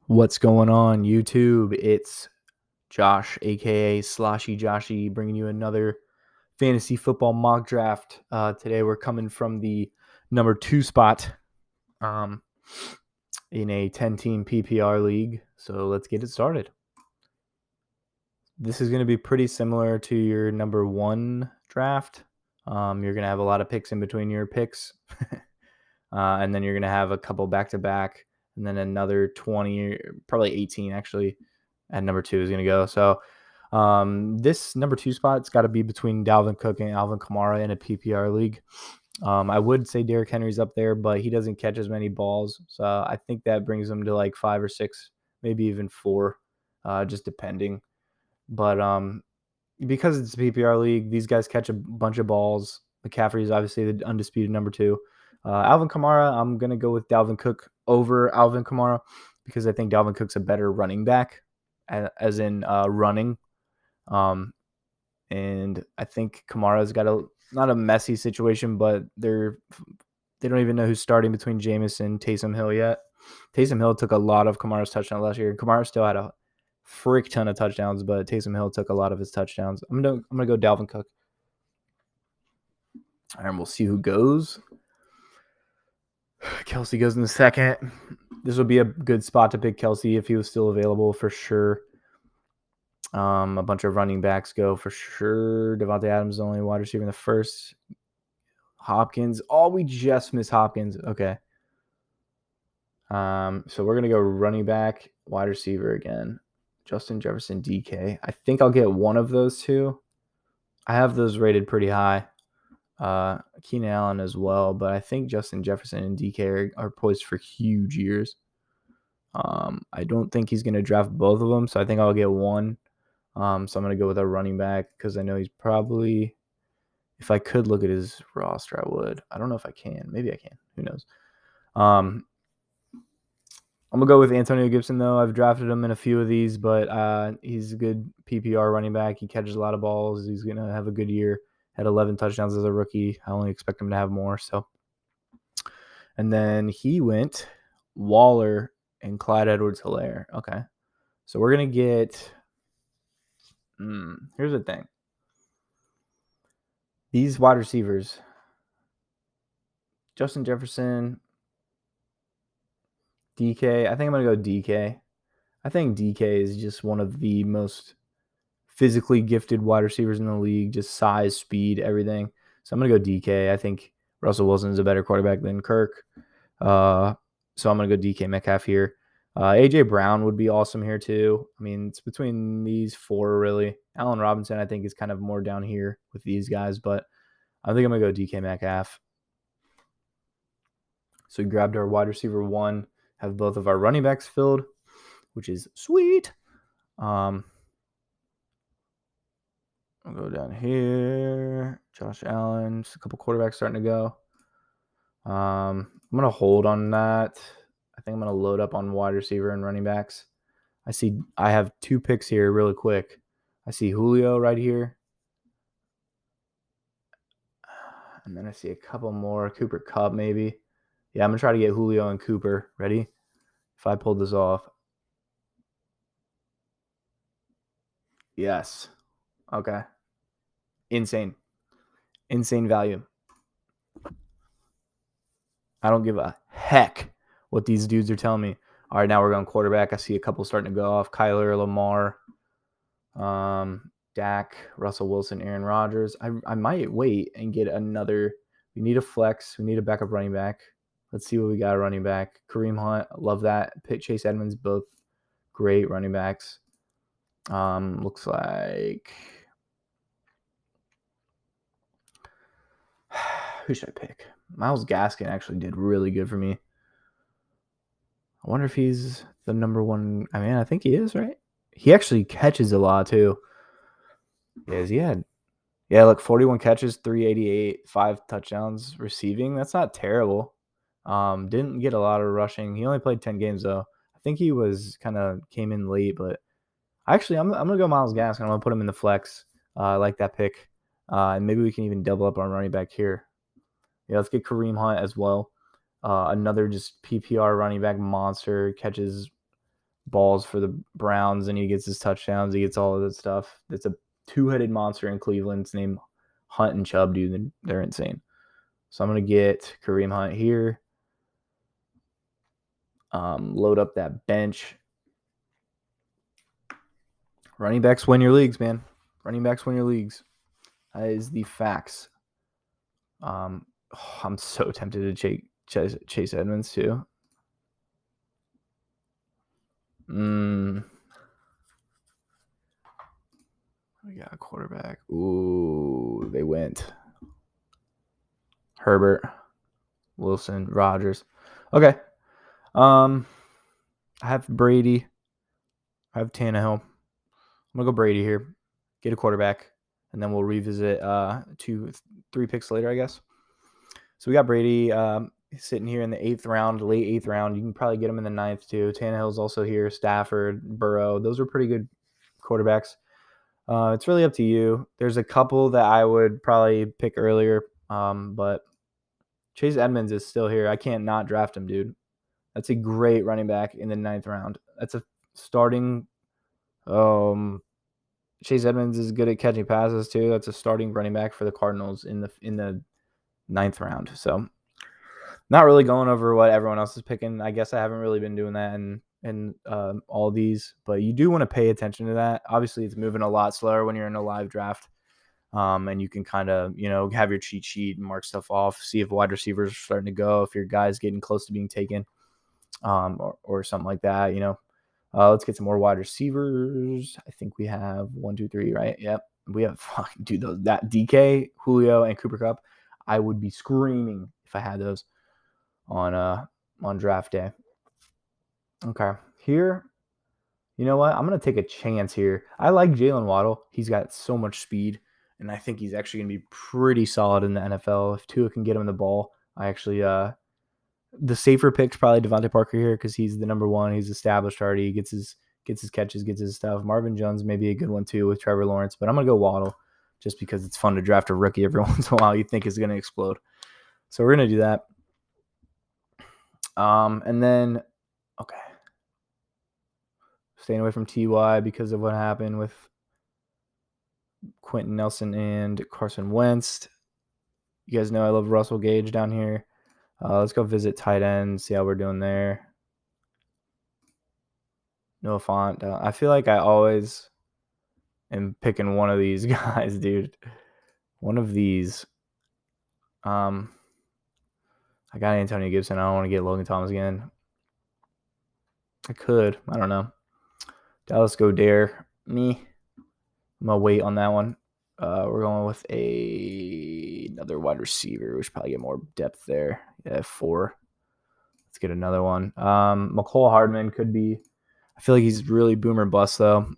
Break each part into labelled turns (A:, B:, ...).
A: What's going on, YouTube? It's Josh, aka Sloshy Joshy, bringing you another fantasy football mock draft. Today we're coming from the number 2 spot um, in a 10-team PPR league. So let's get it started. This is going to be pretty similar to your number 1 draft. You're going to have a lot of picks in between your picks. And then you're going to have a couple back-to-back, and then another 20, probably 18 actually, at number 2 is going to go. So this number 2 spot's got to be between Dalvin Cook and Alvin Kamara in a PPR league. I would say Derrick Henry's up there, but he doesn't catch as many balls. So I think that brings him to like 5 or 6, maybe even 4, just depending. But because it's a PPR league, these guys catch a bunch of balls. McCaffrey is obviously the undisputed number 2. Alvin Kamara, I'm going to go with Dalvin Cook over Alvin Kamara because I think Dalvin Cook's a better running back, as in running. And I think Kamara's got not a messy situation, but they don't even know who's starting between Jameis and Taysom Hill yet. Taysom Hill took a lot of Kamara's touchdowns last year. Kamara still had a frick ton of touchdowns, but Taysom Hill took a lot of his touchdowns. I'm gonna go Dalvin Cook. And we'll see who goes. Kelsey goes in the second. This would be a good spot to pick Kelsey if he was still available for sure. A bunch of running backs go for sure. Devontae Adams is the only wide receiver in the first. Hopkins. Oh, we just missed Hopkins. Okay. So we're going to go running back, wide receiver again. Justin Jefferson, DK. I think I'll get one of those two. I have those rated pretty high. Keenan Allen as well, but I think Justin Jefferson and DK are poised for huge years. I don't think he's going to draft both of them, so I think I'll get one. So I'm going to go with a running back because I know he's probably, if I could look at his roster, I would. I don't know if I can. Maybe I can. Who knows? I'm going to go with Antonio Gibson, though. I've drafted him in a few of these, but he's a good PPR running back. He catches a lot of balls. He's going to have a good year. Had 11 touchdowns as a rookie. I only expect him to have more. So, and then he went Waller and Clyde Edwards-Helaire. Okay. So we're going to get here's the thing. These wide receivers, Justin Jefferson, DK. I think I'm going to go DK. I think DK is just one of the most physically gifted wide receivers in the league, just size, speed, everything. So I'm going to go DK. I think Russell Wilson is a better quarterback than Kirk. So I'm going to go DK Metcalf here. A.J. Brown would be awesome here too. I mean, it's between these 4 really. Allen Robinson, I think, is kind of more down here with these guys, but I think I'm going to go DK Metcalf. So we grabbed our wide receiver 1, have both of our running backs filled, which is sweet. I'll go down here. Josh Allen, just a couple quarterbacks starting to go. I'm going to hold on that. I think I'm going to load up on wide receiver and running backs. I have 2 picks here really quick. I see Julio right here. And then I see a couple more. Cooper Kupp maybe. Yeah, I'm going to try to get Julio and Cooper. Ready? If I pulled this off. Yes. Okay. Insane value. I don't give a heck what these dudes are telling me. All right, now we're going quarterback. I see a couple starting to go off. Kyler, Lamar, Dak, Russell Wilson, Aaron Rodgers. I might wait and get another. We need a flex. We need a backup running back. Let's see what we got running back. Kareem Hunt, love that. Pitt, Chase Edmonds, both great running backs. Looks like who should I pick? Myles Gaskin actually did really good for me. I wonder if he's the number 1. I mean, I think he is, right? He actually catches a lot too. Yeah, look, 41 catches, 388, 5 touchdowns receiving. That's not terrible. Didn't get a lot of rushing. He only played 10 games though. I think he was kind of came in late, but actually I'm gonna go Myles Gaskin. I'm gonna put him in the flex. I like that pick. And maybe we can even double up on running back here. Yeah, let's get Kareem Hunt as well. Another just PPR running back monster, catches balls for the Browns, and he gets his touchdowns. He gets all of that stuff. It's a two-headed monster in Cleveland. It's named Hunt and Chubb, dude. They're insane. So I'm going to get Kareem Hunt here. Load up that bench. Running backs win your leagues, man. Running backs win your leagues. That is the facts. I'm so tempted to Chase Edmonds too. We got a quarterback. Ooh, they went. Herbert, Wilson, Rodgers. Okay. I have Brady. I have Tannehill. I'm gonna go Brady here. Get a quarterback, and then we'll revisit 2-3 picks later, I guess. So we got Brady sitting here in the late 8th round. You can probably get him in the 9th too. Tannehill's also here. Stafford, Burrow. Those are pretty good quarterbacks. It's really up to you. There's a couple that I would probably pick earlier, but Chase Edmonds is still here. I can't not draft him, dude. That's a great running back in the 9th round. That's a starting. Chase Edmonds is good at catching passes too. That's a starting running back for the Cardinals in the 9th round. So, not really going over what everyone else is picking. I guess I haven't really been doing that in all these, but you do want to pay attention to that. Obviously, it's moving a lot slower when you're in a live draft. And you can kind of, have your cheat sheet and mark stuff off, see if wide receivers are starting to go, if your guy's getting close to being taken, or something like that, Let's get some more wide receivers. I think we have 1, 2, 3, right? Yep. We have that DK, Julio, and Cooper Kupp. I would be screaming if I had those on draft day. Okay. Here, you know what? I'm going to take a chance here. I like Jalen Waddle. He's got so much speed, and I think he's actually going to be pretty solid in the NFL. If Tua can get him the ball, I actually the safer pick's probably Devontae Parker here because he's the number one. He's established already. He gets his catches, gets his stuff. Marvin Jones may be a good one too with Trevor Lawrence, but I'm going to go Waddle just because it's fun to draft a rookie every once in a while you think is going to explode. So we're going to do that. And then, okay. Staying away from TY because of what happened with Quentin Nelson and Carson Wentz. You guys know I love Russell Gage down here. Let's go visit tight end, see how we're doing there. Noah Fant. I feel like I always am picking one of these guys, dude. One of these. I got Antonio Gibson. I don't want to get Logan Thomas again. I could. I don't know. Dallas Goedert. Me. I'm going to wait on that one. We're going with another wide receiver. We should probably get more depth there. Yeah, 4. Let's get another one. McCole Hardman could be. I feel like he's really boomer bust, though.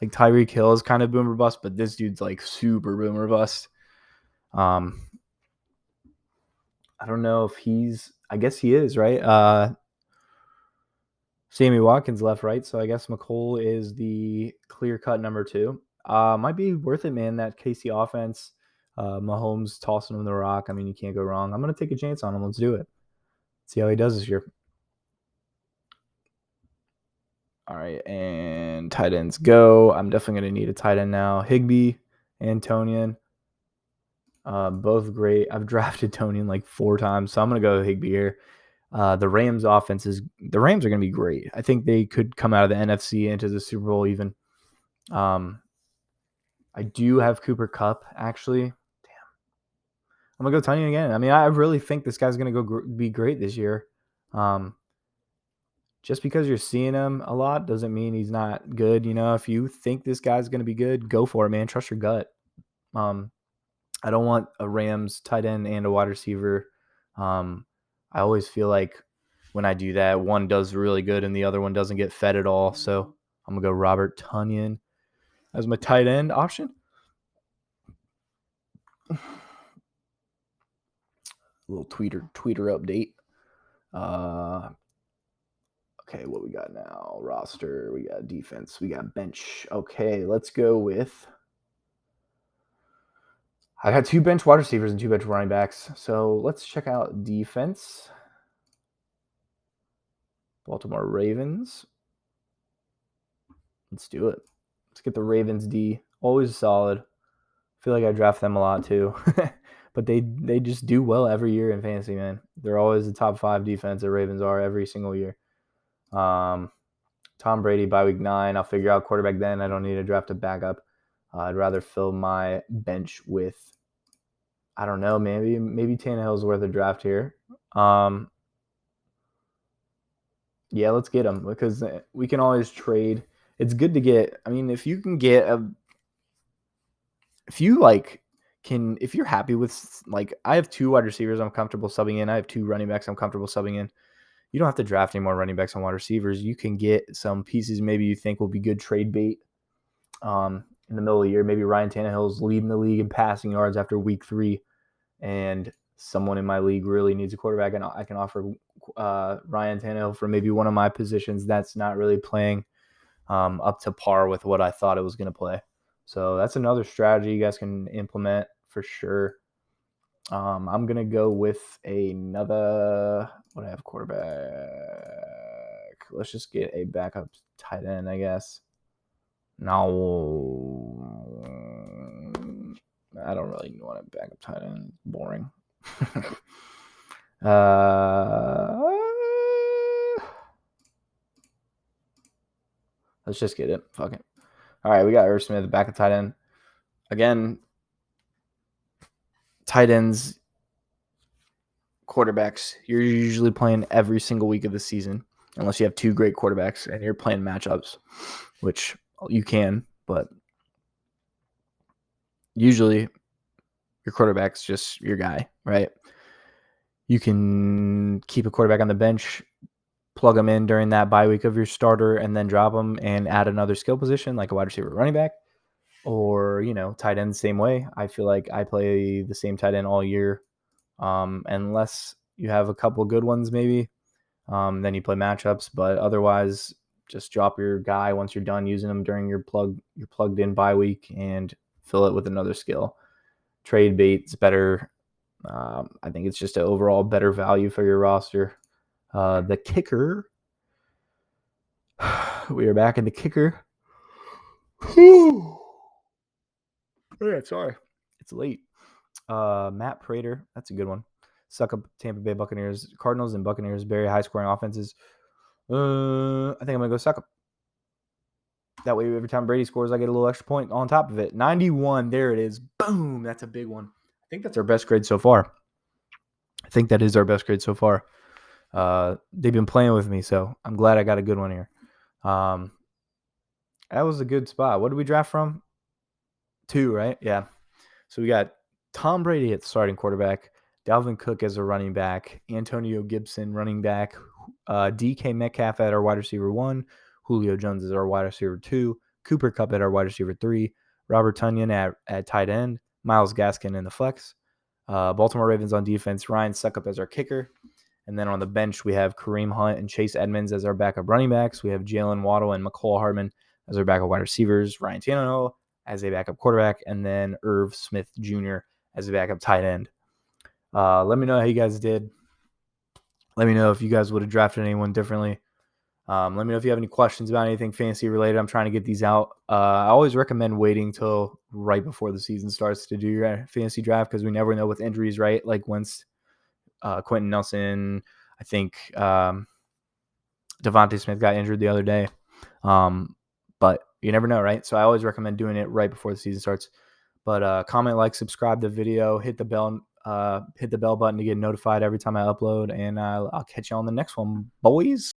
A: Like Tyreek Hill is kind of boomer bust, but this dude's like super boomer bust. I don't know if he's. I guess he is, right? Sammy Watkins left, right? So I guess McCole is the clear-cut number 2. Might be worth it, man, that KC offense. Mahomes tossing him the rock. I mean, you can't go wrong. I'm going to take a chance on him. Let's do it. See how he does this year. All right, and tight ends go. I'm definitely going to need a tight end now. Higbee, Antonian, both great. I've drafted Tonian like 4 times, so I'm going to go Higbee here. The Rams offense the Rams are going to be great. I think they could come out of the NFC into the Super Bowl even. I do have Cooper Kupp, actually. Damn. I'm going to go Tonyan again. I mean, I really think this guy's going to be great this year. Just because you're seeing him a lot doesn't mean he's not good. If you think this guy's going to be good, go for it, man. Trust your gut. I don't want a Rams tight end and a wide receiver. I always feel like when I do that, one does really good and the other one doesn't get fed at all. So I'm going to go Robert Tonyan as my tight end option. A little Twitter update. Okay, what we got now? Roster, we got defense, we got bench. Okay, let's go with. I got 2 bench wide receivers and 2 bench running backs. So let's check out defense. Baltimore Ravens. Let's do it. Let's get the Ravens D. Always solid. I feel like I draft them a lot too. But they just do well every year in fantasy, man. They're always the top 5 defense, the Ravens are every single year. Tom Brady by week 9. I'll figure out quarterback then. I don't need to draft a backup. I'd rather fill my bench with, I don't know, maybe Tannehill's worth a draft here. Yeah, let's get him because we can always trade. It's good to get. I mean, if you can get if you're happy with, like, I have 2 wide receivers I'm comfortable subbing in. I have 2 running backs I'm comfortable subbing in. You don't have to draft any more running backs and wide receivers. You can get some pieces maybe you think will be good trade bait in the middle of the year. Maybe Ryan Tannehill's leading the league in passing yards after week 3, and someone in my league really needs a quarterback, and I can offer Ryan Tannehill for maybe one of my positions that's not really playing up to par with what I thought it was going to play. So that's another strategy you guys can implement for sure. I'm going to go with another, what do I have, quarterback? Let's just get a backup tight end, I guess. No, I don't really want a backup tight end. Boring. Let's just get it. Fuck it. All right, we got Irv Smith, backup tight end. Again, tight ends, quarterbacks, you're usually playing every single week of the season, unless you have 2 great quarterbacks and you're playing matchups, which you can, but usually your quarterback's just your guy, right? You can keep a quarterback on the bench, plug them in during that bye week of your starter, and then drop them and add another skill position like a wide receiver, running back, or, tight end the same way. I feel like I play the same tight end all year, unless you have a couple of good ones maybe. Then you play matchups, but otherwise, just drop your guy once you're done using them during your plugged in bye week and fill it with another skill. Trade bait's better. I think it's just an overall better value for your roster. The kicker. We are back in the kicker. Yeah, sorry. It's late. Matt Prater. That's a good one. Suck up Tampa Bay Buccaneers. Cardinals and Buccaneers, very high-scoring offenses. I think I'm going to go suck up. That way, every time Brady scores, I get a little extra point on top of it. 91. There it is. Boom. That's a big one. I think that's our best grade so far. I think that is our best grade so far. They've been playing with me, so I'm glad I got a good one here. That was a good spot. What did we draft from? 2, right? Yeah. So we got Tom Brady at starting quarterback, Dalvin Cook as a running back, Antonio Gibson running back, DK Metcalf at our wide receiver 1, Julio Jones as our wide receiver 2, Cooper Kupp at our wide receiver 3, Robert Tonyan at tight end, Myles Gaskin in the flex, Baltimore Ravens on defense, Ryan Suckup as our kicker. And then on the bench, we have Kareem Hunt and Chase Edmonds as our backup running backs. We have Jalen Waddle and McCole Hardman as our backup wide receivers, Ryan Tannehill as a backup quarterback, and then Irv Smith Jr. as a backup tight end. Let me know how you guys did. Let me know if you guys would have drafted anyone differently. Let me know if you have any questions about anything fantasy related. I'm trying to get these out. I always recommend waiting till right before the season starts to do your fantasy draft because we never know with injuries, right? Like once Quentin Nelson, I think Devontae Smith got injured the other day. But you never know, right? So I always recommend doing it right before the season starts. But comment, like, subscribe to the video, hit the bell button to get notified every time I upload, and I'll catch you on the next one, boys.